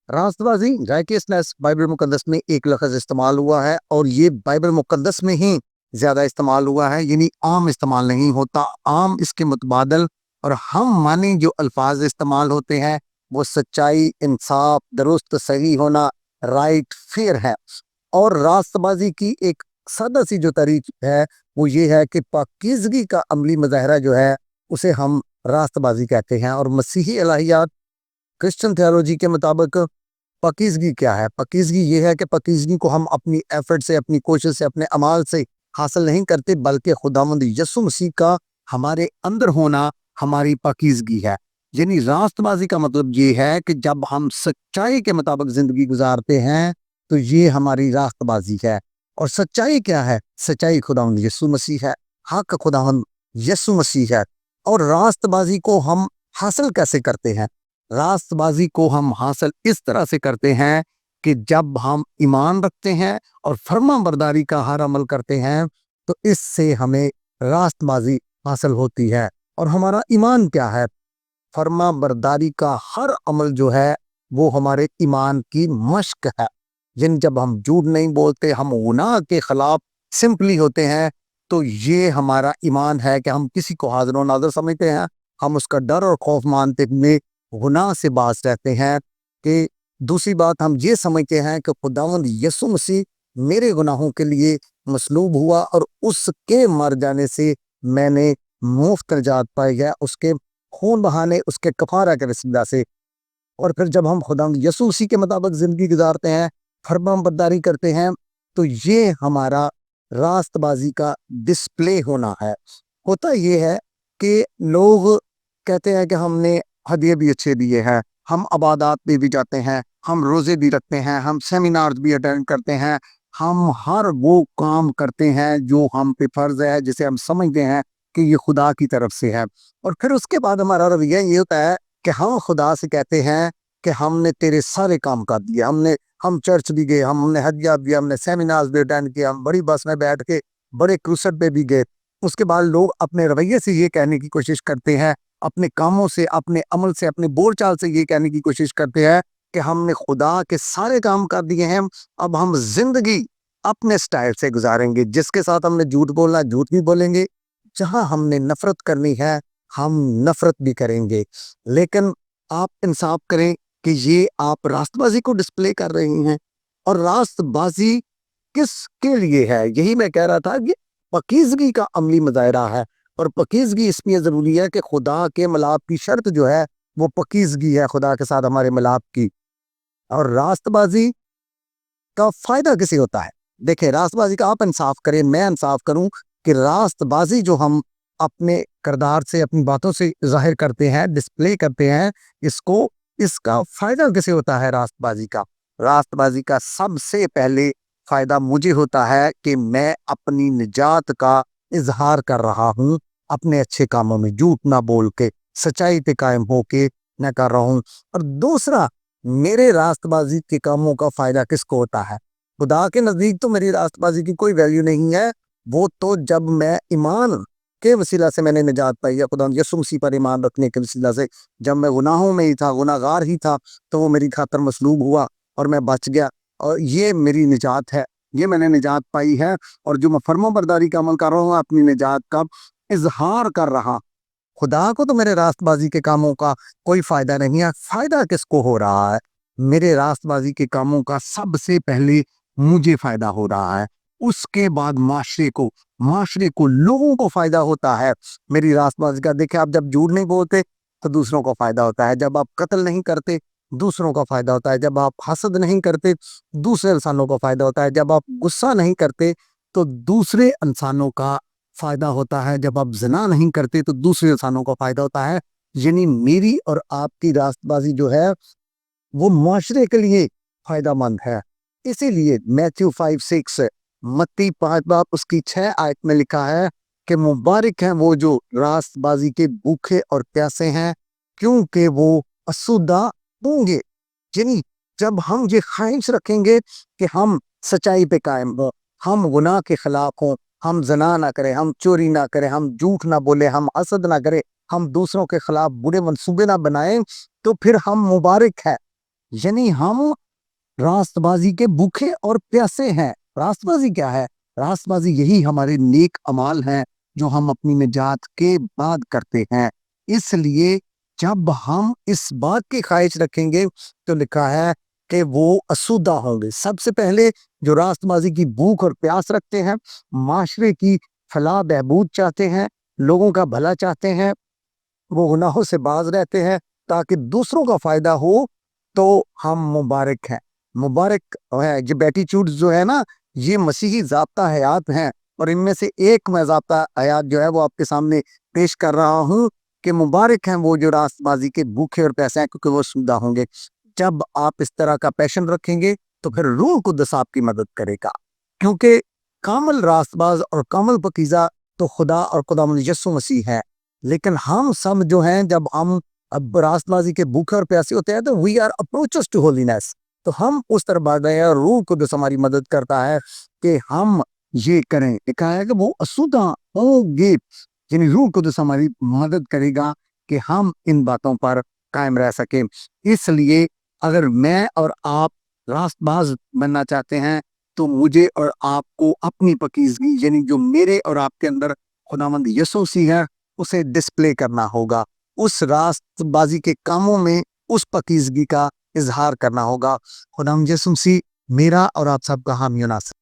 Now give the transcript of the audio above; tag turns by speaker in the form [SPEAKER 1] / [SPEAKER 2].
[SPEAKER 1] रास्तबाजी righteousness Bible मुकद्दस में एक लफ्ज़ इस्तेमाल हुआ है और ये बाइबल मुकद्दस में ही ज़्यादा इस्तेमाल हुआ है, यानी आम इस्तेमाल नहीं होता। आम इसके मुतबादल और हम मानी जो अल्फाज इस्तेमाल होते हैं वो सच्चाई, इंसाफ, दुरुस्त, सही होना, राइट, फेयर है। और रास्तबाजी की एक सादा सी जो तारीफ है वो ये है कि पाकीज़गी का अमली मुज़ाहरा जो है उसे हम रास्तबाजी कहते हैं। और मसीही इलाहियात क्रिश्चियन थियोलॉजी के मुताबिक पाकीज़गी क्या है? पाकीज़गी ये है कि पाकीज़गी को हम अपनी एफर्ट से, अपनी कोशिश से, अपने अमाल से हासिल नहीं करते, बल्कि खुदावंद यीशु मसीह का हमारे अंदर होना हमारी पाकीज़गी है। यानी रास्तबाजी का मतलब ये है कि जब हम सच्चाई के मुताबिक ज़िंदगी गुजारते हैं तो ये हमारी रास्तबाजी है। और सच्चाई क्या है? सच्चाई खुदावंद यीशु मसीह है, हक खुदावंद यीशु मसीह है। और रास्तबाजी को हम हासिल कैसे करते हैं? रास्तबाजी को हम हासिल इस तरह से करते हैं कि जब हम ईमान रखते हैं और फर्माबरदारी का हर अमल करते हैं तो इससे हमें रास्तबाजी हासिल होती है। और हमारा ईमान क्या है? फर्माबरदारी का हर अमल जो है वो हमारे ईमान की मश्क है। जब हम झूठ नहीं बोलते, हम गुनाह के खिलाफ सिंपली होते हैं, तो ये हमारा ईमान है कि हम किसी को हाजिर व नाज़िर समझते हैं, हम उसका डर और खौफ मानते हुए गुनाह से बाज रहते हैं। कि दूसरी बात, हम ये समझते हैं कि खुदावंद यीशु मसीह मेरे गुनाहों के लिए मसलूब हुआ और उसके मर जाने से मैंने मुफ्त निजात पाई है, उसके खून बहाने, उसके कफारा के वसीला से। और फिर जब हम खुदावंद यीशु मसीह के मुताबिक ज़िंदगी गुजारते हैं, फर्माबरदारी करते हैं, तो ये हमारा रास्तबाजी का डिस्प्ले होना है। होता ये है कि लोग कहते हैं कि हमने हदिये भी अच्छे दिए हैं, हम इबादत पे भी जाते हैं, हम रोज़े भी रखते हैं, हम सेमिनार्स भी अटेंड करते हैं, हम हर वो काम करते हैं जो हम पे फ़र्ज़ है, जिसे हम समझते हैं कि ये खुदा की तरफ से है। और फिर उसके बाद हमारा रवैया ये होता है कि हम खुदा से कहते हैं कि हमने तेरे सारे काम कर दिए, हम चर्च भी गए, हमने हदिया भी, हमने सेमिनार्स भी अटेंड किए, हम बड़ी बस में बैठ के बड़े क्रूसेड पे भी गए। उसके बाद लोग अपने रवैये से ये कहने की कोशिश करते हैं, अपने कामों से, अपने अमल से, अपने बोलचाल से ये कहने की कोशिश करते हैं कि हमने खुदा के सारे काम कर दिए हैं, अब हम जिंदगी अपने स्टाइल से गुजारेंगे। जिसके साथ हमने झूठ बोलना, झूठ भी बोलेंगे, जहां हमने नफरत करनी है, हम नफरत भी करेंगे। लेकिन आप इंसाफ करें कि ये आप रास्तबाजी को डिस्प्ले कर रही हैं। और रास्तबाजी किसके लिए है? यही मैं कह रहा था कि पाकीज़गी का अमली मुज़ाहरा है। और पाकीज़गी इसलिए ज़रूरी है कि खुदा के मिलाप की शर्त जो है वो पाकीज़गी है, खुदा के साथ हमारे मिलाप की। और रास्तबाजी का फ़ायदा किसे होता है? देखिए, रास्तबाजी का आप इंसाफ करें, मैं इंसाफ करूं कि रास्तबाजी जो हम अपने किरदार से, अपनी बातों से ज़ाहिर करते हैं, डिस्प्ले करते हैं, इसका फ़ायदा किसे होता है रास्तबाजी का? रास्तबाजी का सबसे पहले फ़ायदा मुझे होता है कि मैं अपनी निजात का इज़हार कर रहा हूँ, अपने अच्छे कामों में झूठ ना बोल के, सच्चाई पे कायम होके मैं कर रहा हूँ। और दूसरा, मेरे रास्तबाजी के कामों का फायदा किसको होता है? खुदा के नजदीक तो मेरी रास्तबाजी की कोई वैल्यू नहीं है। वो तो जब मैं ईमान के वसीला से मैंने निजात पाई है, खुदा यीशु मसीह पर ईमान रखने के वसीला से, जब मैं गुनाहों में ही था, गुनाहगार ही था, तो वो मेरी खातर मसलूब हुआ और मैं बच गया। और ये मेरी निजात है, ये मैंने निजात पाई है। और जो मैं फर्माबरदारी का अमल कर रहा हूँ, अपनी निजात का इजहार कर रहा। खुदा को तो मेरे रास्तबाजी के कामों का कोई फायदा नहीं है। फायदा किसको हो रहा है? मेरे रास्तबाजी के कामों का सबसे पहले मुझे फायदा हो रहा है, उसके बाद माशरे को लोगों को फायदा होता है मेरी रास्तबाजी का। देखिए, आप जब झूठ नहीं बोलते तो दूसरों को फायदा होता है, जब आप कत्ल नहीं करते दूसरों को फायदा होता है, जब आप हसद नहीं करते दूसरे इंसानों को फायदा होता है, जब आप गुस्सा नहीं करते तो दूसरे इंसानों का फायदा होता है, जब आप ज़िना नहीं करते तो दूसरे इंसानों को फायदा होता है। यानी मेरी और आपकी रास्तबाजी जो है वो माशरे के लिए फायदा मंद है। इसीलिए मैथ्यू 5:6, मत्ती 5 बाब उसकी 6 आयत में लिखा है कि मुबारक हैं वो जो रास्तबाजी के भूखे और प्यासे हैं, क्योंकि वो असुदा होंगे। यानी जब हम ये ख्वाहिश रखेंगे कि हम सच्चाई पे कायम हो, हम गुनाह के खिलाफ हों, हम ज़ना ना करें, हम चोरी ना करें, हम झूठ ना बोले, हम हसद ना करें, हम दूसरों के खिलाफ बुरे मंसूबे ना बनाएं, तो फिर हम मुबारक है। यानी हम रास्तबाजी के भूखे और प्यासे हैं। रास्तबाजी क्या है? रास्तबाजी यही हमारे नेक अमाल हैं जो हम अपनी निजात के बाद करते हैं। इसलिए जब हम इस बात की ख्वाहिश रखेंगे तो लिखा है कि वो असुदा होंगे। सबसे पहले जो रास्तबाजी की भूख और प्यास रखते हैं, माशरे की फलाह बहबूद चाहते हैं, लोगों का भला चाहते हैं, वो गुनाहों से बाज रहते हैं ताकि दूसरों का फायदा हो, तो हम मुबारक हैं। मुबारक है जो बेटीट्यूड्स जो है ना, ये मसीही ज़ाब्ता हयात हैं, और इनमें से एक मैं ज़ाब्ता हयात जो है वो आपके सामने पेश कर रहा हूँ कि मुबारक हैं वो जो रास्तबाजी के भूखे और प्यासे हैं, क्योंकि वो सुधा होंगे। जब आप इस तरह का पैशन रखेंगे तो फिर रूह कुद्दस आपकी मदद करेगा, क्योंकि कामिल रास्तबाज और कामिल पकीज़ा तो खुदा और खुदावंद यीशु मसीह है। लेकिन हम सब जो हैं, जब हम अब रास्तबाजी के भूखे और प्यासे होते हैं, तो we are approaches to holiness, तो हम उस तरफ बढ़ रहे हैं, और रूह कुद्दस हमारी मदद करता है कि हम ये करें। लिखा है कि वो असुदा होंगे, यानी रूह कुद्दस हमारी मदद करेगा कि हम इन बातों पर कायम रह सकें। इसलिए अगर मैं और आप रास्तबाज बनना चाहते हैं, तो मुझे और आपको अपनी पकीज़गी, यानी जो मेरे और आपके अंदर खुदावंद यीशु मसीह है, उसे डिस्प्ले करना होगा। उस रास्तबाजी के कामों में उस पकीज़गी का इज़हार करना होगा। खुदावंद यीशु मसीह मेरा और आप सबका हामी और नासिर